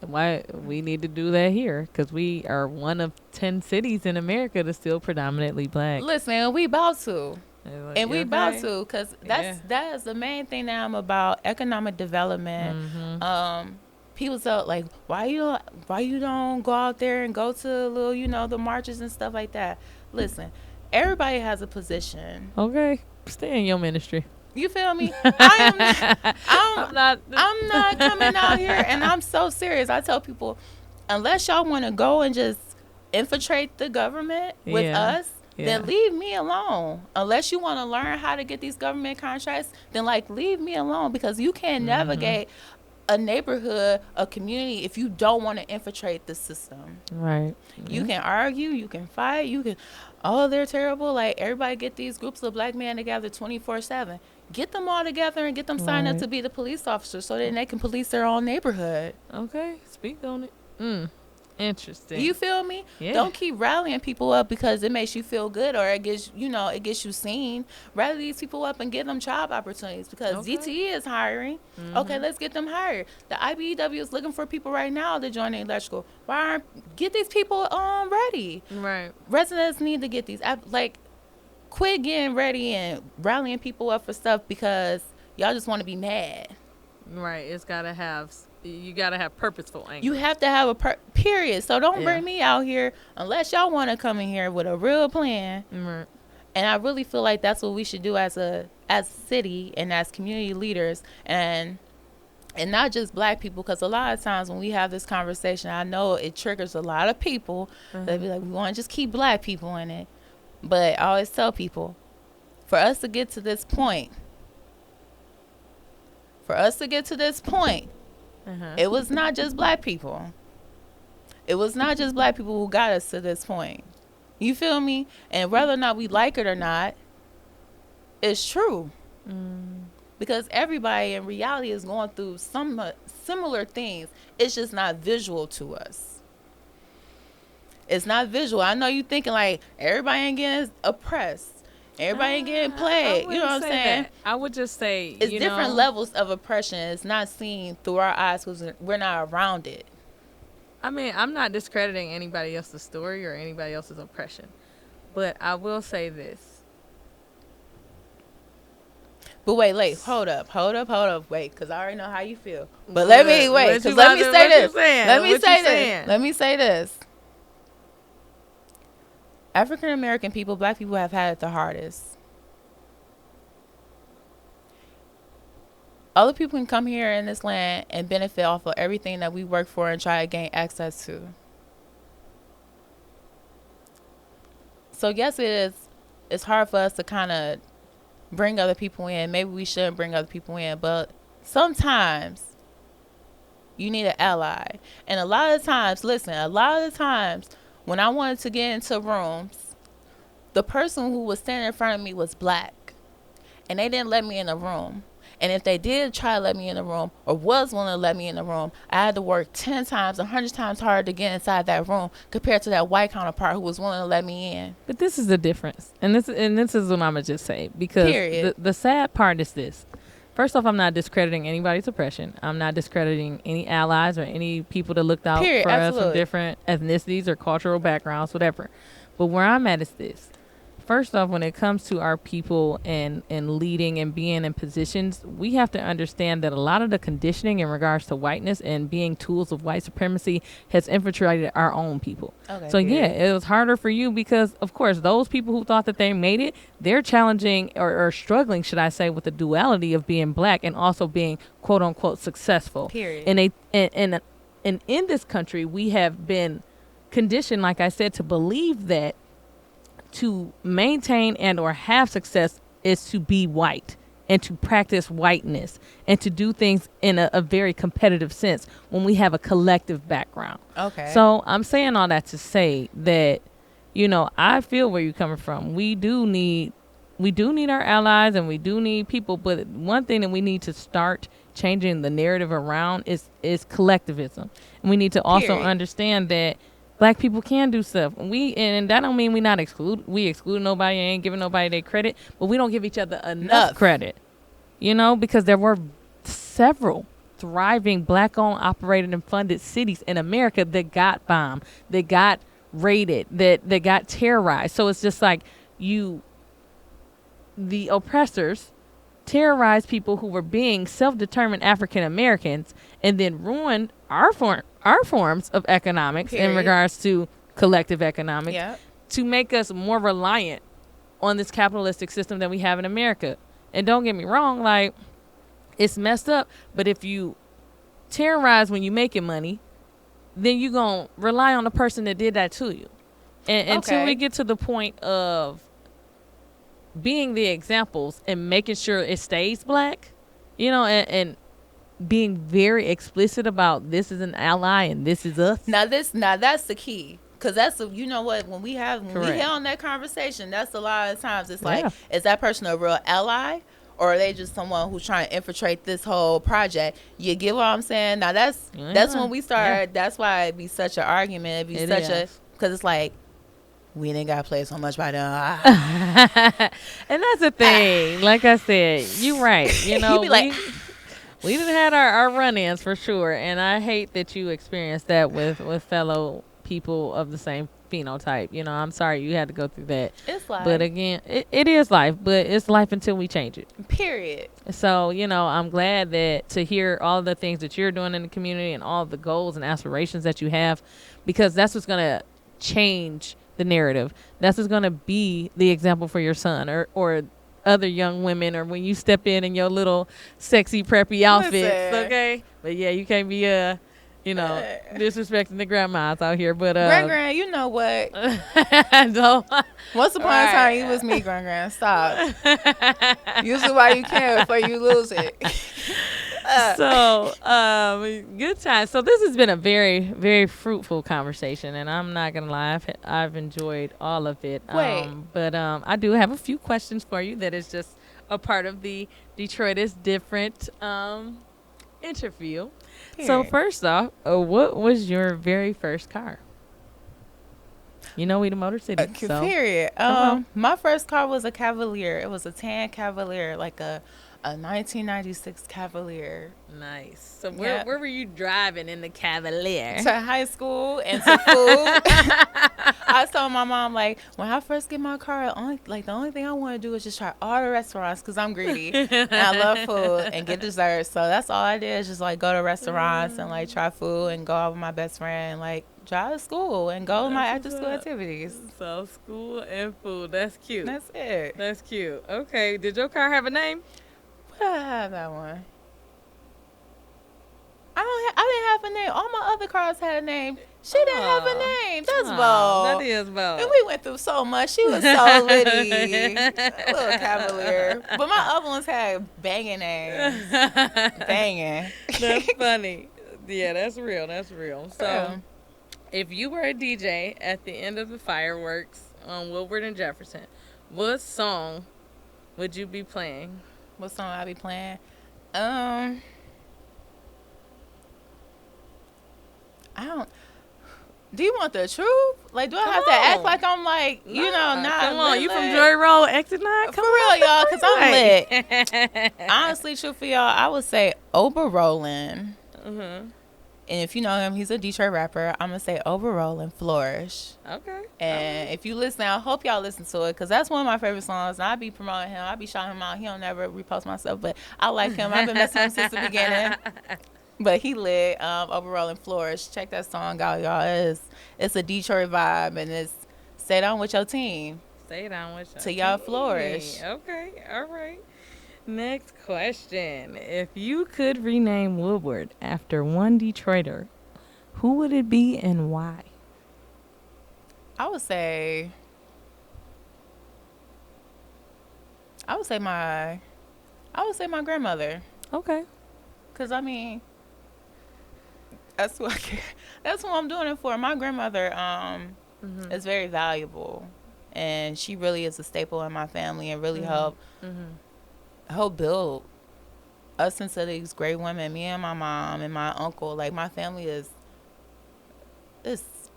Why we need to do that here, because we are one of 10 cities in America that's still predominantly black. Listen, we about to. Like, And we about to, because that is the main thing that I'm about, economic development. People say, like, why you don't go out there and go to little, the marches and stuff like that. Listen, everybody has a position. Okay, stay in your ministry. You feel me? I'm not coming out here, and I'm so serious. I tell people, unless y'all want to go and just infiltrate the government with us, then leave me alone. Unless you want to learn how to get these government contracts, then, like, leave me alone, because you can't navigate a neighborhood, a community, if you don't want to infiltrate the system. Right. You can argue, you can fight, you can, oh, they're terrible. Like, everybody get these groups of black men together 24/7. Get them all together and get them signed up to be the police officers, so that they can police their own neighborhood. Okay, speak on it. Interesting. You feel me? Yeah. Don't keep rallying people up because it makes you feel good, or it gets you seen. Rally these people up and give them job opportunities, because DTE is hiring. Okay, let's get them hired. The IBEW is looking for people right now to join the electrical. Get these people ready? Right. Residents need to get these quit getting ready and rallying people up for stuff because y'all just want to be mad. Right. You gotta have purposeful anger. You have to have a period. So don't bring me out here unless y'all want to come in here with a real plan. Right. And I really feel like that's what we should do as a city and as community leaders, and not just black people, because a lot of times when we have this conversation, I know it triggers a lot of people. They'll be like, we want to just keep black people in it. But I always tell people, for us to get to this point, it was not just black people. It was not just black people who got us to this point. You feel me? And whether or not we like it or not, it's true. Because everybody in reality is going through some similar things. It's just not visual to us. It's not visual. I know you thinking like everybody ain't getting oppressed. Everybody ain't getting played. You know what I'm saying? I would just say it's different levels of oppression. It's not seen through our eyes because we're not around it. I mean, I'm not discrediting anybody else's story or anybody else's oppression, but I will say this. But wait, hold up, wait, because I already know how you feel. But let me say this. African American people, black people have had it the hardest. other people can come here in this land and benefit off of everything that we work for and try to gain access to. So yes, it's hard for us to kind of bring other people in. Maybe we shouldn't bring other people in, but sometimes you need an ally. And a lot of the times when I wanted to get into rooms, the person who was standing in front of me was black, and they didn't let me in the room. And if they did try to let me in the room or was willing to let me in the room, I had to work 10 times, 100 times harder to get inside that room compared to that white counterpart who was willing to let me in. But this is the difference. And this is what I'm going to just say. Because the sad part is this. First off, I'm not discrediting anybody's oppression. I'm not discrediting any allies or any people that looked out for us from different ethnicities or cultural backgrounds, whatever. But where I'm at is this. First off, when it comes to our people and leading and being in positions, we have to understand that a lot of the conditioning in regards to whiteness and being tools of white supremacy has infiltrated our own people. Okay, so yeah, it was harder for you because, of course, those people who thought that they made it, they're challenging or struggling, should I say, with the duality of being black and also being quote unquote successful. Period. And in this country, we have been conditioned, like I said, to believe that to maintain and or have success is to be white and to practice whiteness and to do things in a very competitive sense when we have a collective background. Okay. So I'm saying all that to say that, you know, I feel where you're coming from. We do need our allies and we do need people, but one thing that we need to start changing the narrative around is collectivism. And we need to also understand that Black people can do stuff. And that don't mean we exclude nobody, ain't giving nobody their credit, but we don't give each other enough credit. You know, because there were several thriving Black-owned, operated, and funded cities in America that got bombed, that got raided, that got terrorized. So it's just like the oppressors terrorized people who were being self-determined African Americans and then ruined our forms of economics in regards to collective economics to make us more reliant on this capitalistic system that we have in America. And don't get me wrong, like, it's messed up, but if you terrorize when you making money, then you gonna rely on the person that did that to you. And until we get to the point of being the examples and making sure it stays Black, you know, and being very explicit about this is an ally and this is us. Now that's the key. Cause you know what, when we hit on that conversation, that's a lot of times it's like, is that person a real ally or are they just someone who's trying to infiltrate this whole project? You get what I'm saying? Now that's when we start. That's why it'd be such an argument. It'd be because it's like, we didn't got to play so much by them. And that's the thing. Like I said, you right. You know, we done had our run-ins for sure. And I hate that you experienced that with fellow people of the same phenotype. You know, I'm sorry you had to go through that. It's life. But again, it is life. But it's life until we change it. Period. So, you know, I'm glad to hear all the things that you're doing in the community and all the goals and aspirations that you have, because that's what's going to change the narrative. That's what's going to be the example for your son or other young women, or when you step in your little sexy preppy outfits. Okay, but yeah, you can't be disrespecting the grandmas out here. But Grand, you know what? No. Once upon a time, you was me, Grand. Stop. Use it while you can before you lose it. So, good time. So this has been a very, very fruitful conversation, and I'm not gonna lie, I've enjoyed all of it. But I do have a few questions for you that is just a part of the Detroit is Different interview. Period. So first off, what was your very first car? You know, we the Motor City. Period. My first car was a Cavalier. It was a tan Cavalier, like a 1996 Cavalier. Nice. So where were you driving in the Cavalier? To high school and to food. I told my mom, like, when I first get my car, the only thing I want to do is just try all the restaurants because I'm greedy and I love food and get dessert. So that's all I did, is just like go to restaurants and like try food and go out with my best friend, like drive to school and go to my after school activities. So school and food. That's cute. That's it. That's cute. Okay. Did your car have a name? I have that one. a name. All my other cars had a name. She didn't have a name. That's bold. That is bold. And we went through so much. She was so litty. A little cavalier. But my other ones had banging names. Banging. That's funny. Yeah, that's real. That's real. So, Yeah. if you were a DJ at the end of the fireworks on Woodward and Jefferson, what song would you be playing? What song I be playing? I don't. Do you want the truth? Like, do I have to act like I'm like, not? Come on, lit, you from lit? Joy Road, Exit 9? For Come real, y'all, because I'm lit. lit. Honestly, true for y'all, I would say Oberrollin'. Mm-hmm. And if you know him, he's a Detroit rapper. I'm going to say Oberrollin' Flourish. Okay. And if you listen, I hope y'all listen to it because that's one of my favorite songs. And I be promoting him. I be shouting him out. He don't never repost myself, but I like him. I've been messing with him since the beginning. But he lit Oberrollin' Flourish. Check that song out, y'all. It's a Detroit vibe, and it's stay down with your team. Stay down with your Till y'all team. flourish. Okay. All right. Next question. If you could rename Woodward after one Detroiter, who would it be and why? I would say my grandmother. Okay. Cause I mean, that's who that's who I'm doing it for. My grandmother is very valuable, and she really is a staple in my family, and really helped build us into these great women. Me and my mom and my uncle, like my family is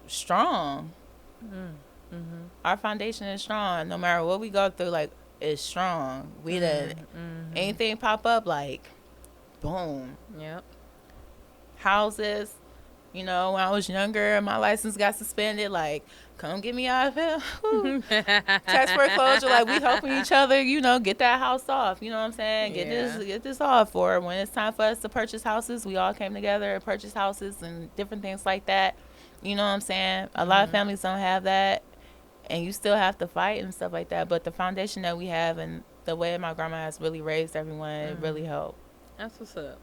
strong. Our foundation is strong. No matter what we go through, like it's strong. We anything pop up, like boom. Yep. Houses, when I was younger, my license got suspended. Like, come get me out of here. Tax foreclosure, like we helping each other. Get that house off. You know what I'm saying? Get this off for when it's time for us to purchase houses. We all came together and purchased houses and different things like that. You know what I'm saying? A lot of families don't have that, and you still have to fight and stuff like that. But the foundation that we have and the way my grandma has really raised everyone, it really helped. That's what's up.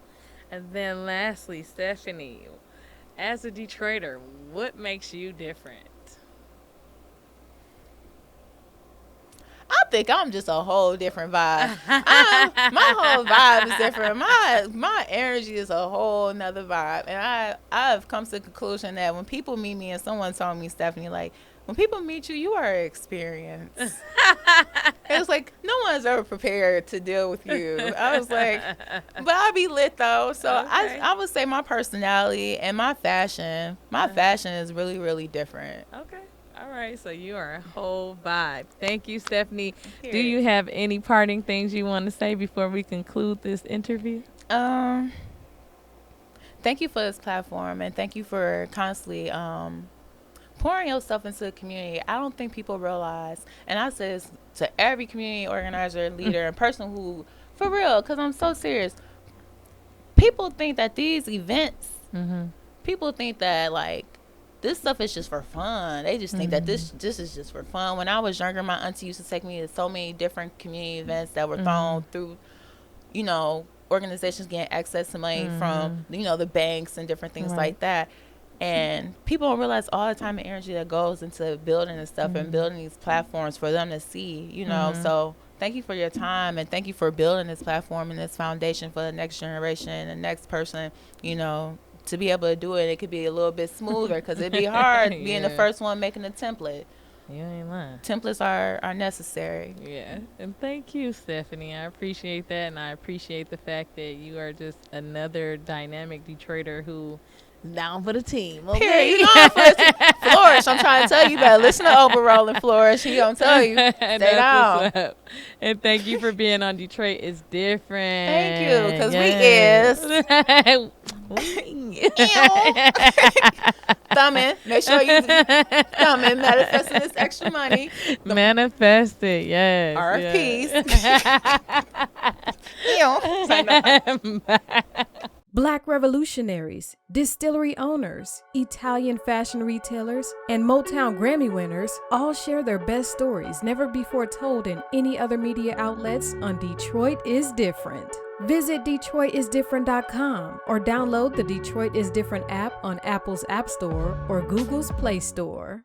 And then lastly, Steffany, as a Detroiter, what makes you different? I think I'm just a whole different vibe. My whole vibe is different. My energy is a whole nother vibe. And I've come to the conclusion that when people meet me, and someone told me, Steffany, like, when people meet you, you are experienced. It's like, no one's ever prepared to deal with you. I was like, but I be lit, though. So okay. I would say my personality and my fashion. My fashion is really, really different. Okay. All right. So you are a whole vibe. Thank you, Steffany. Do you have any parting things you want to say before we conclude this interview? Thank you for this platform, and thank you for constantly pouring yourself into the community. I don't think people realize, and I say this to every community organizer, leader, and person who, for real, because I'm so serious, people think that these events, people think that, like, this stuff is just for fun. They just think that this is just for fun. When I was younger, my auntie used to take me to so many different community events that were thrown through, organizations getting access to money from, the banks and different things like that. And people don't realize all the time and energy that goes into building and stuff and building these platforms for them to see, So thank you for your time, and thank you for building this platform and this foundation for the next generation and the next person, to be able to do it. It could be a little bit smoother because it'd be hard being the first one making a template. You ain't lying. Templates are necessary. Yeah. And thank you, Steffany. I appreciate that, and I appreciate the fact that you are just another dynamic Detroiter who down for the team. Okay. Period. Flourish. I'm trying to tell you that. Listen to Oberrollin' Flourish. He gonna tell you. Stay down. And thank you for being on Detroit Is Different. Thank you, because we is. Thumbing. Make sure you thumbing, manifesting this extra money. Manifest it, yes. RFPs. Black revolutionaries, distillery owners, Italian fashion retailers, and Motown Grammy winners all share their best stories never before told in any other media outlets on Detroit is Different. Visit DetroitisDifferent.com or download the Detroit is Different app on Apple's App Store or Google's Play Store.